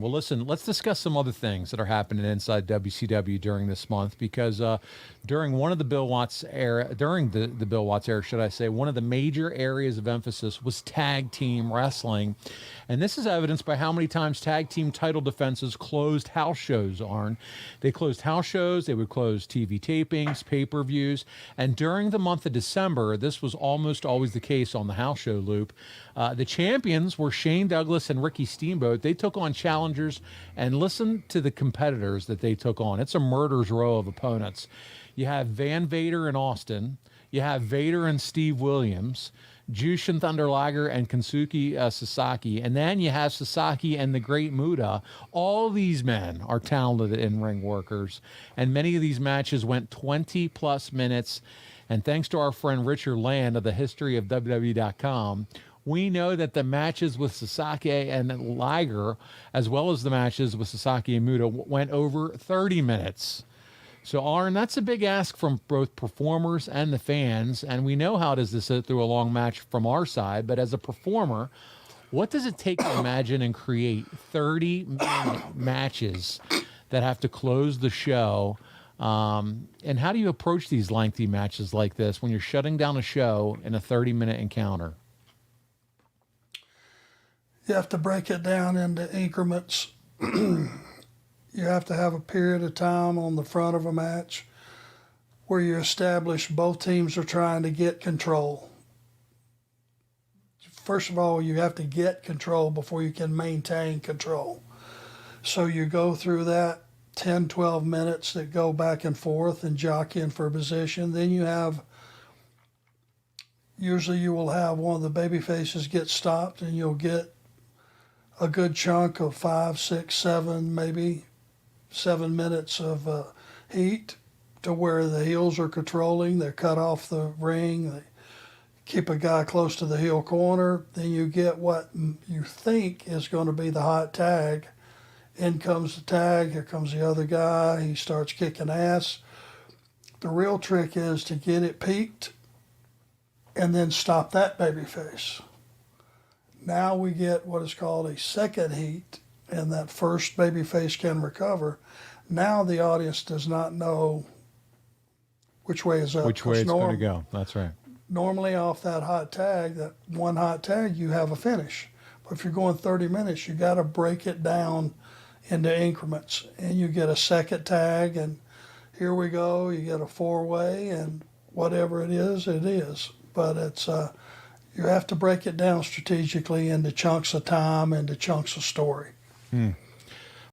Well, listen, let's discuss some other things that are happening inside WCW during this month, because during one of the Bill Watts era, during the Bill Watts era, should I say, one of the major areas of emphasis was tag team wrestling. And this is evidenced by how many times tag team title defenses closed house shows, Arn. They closed house shows, they would close TV tapings, pay-per-views, and during the month of December, this was almost always the case on the house show loop. The champions were Shane Douglas and Ricky Steamboat. They took on challengers, and listen to the competitors that they took on. It's a murderer's row of opponents. You have Van Vader and Austin. You have Vader and Steve Williams, Jushin Thunder Liger and Kensuke Sasaki, and then you have Sasaki and the Great Muta. All these men are talented in-ring workers, and many of these matches went 20-plus minutes. And thanks to our friend Richard Land of the History of WWE.com, we know that the matches with Sasaki and Liger, as well as the matches with Sasaki and Muta, went over 30 minutes. So, Arn, that's a big ask from both performers and the fans, and we know how it is to sit through a long match from our side, but as a performer, what does it take to imagine and create 30-minute matches that have to close the show? And how do you approach these lengthy matches like this when you're shutting down a show in a 30-minute encounter? You have to break it down into increments. You have to have a period of time on the front of a match where you establish both teams are trying to get control. First of all, you have to get control before you can maintain control. So you go through that 10, 12 minutes that go back and forth and jockeying for position. Then usually you will have one of the baby faces get stopped, and you'll get a good chunk of 5, 6, 7, maybe 7 minutes of heat to where the heels are controlling. They cut off the ring. They keep a guy close to the heel corner. Then you get what you think is going to be the hot tag. In comes the tag. Here comes the other guy. He starts kicking ass. The real trick is to get it peaked and then stop that babyface. Now we get what is called a second heat, and that first babyface can recover. Now the audience does not know which way is up. Which way it's going to go. That's right. Normally off that hot tag, that one hot tag, you have a finish. But if you're going 30 minutes, you got to break it down into increments. And you get a second tag, and here we go. You get a four-way, and whatever it is, it is. But it's you have to break it down strategically into chunks of time, into chunks of story.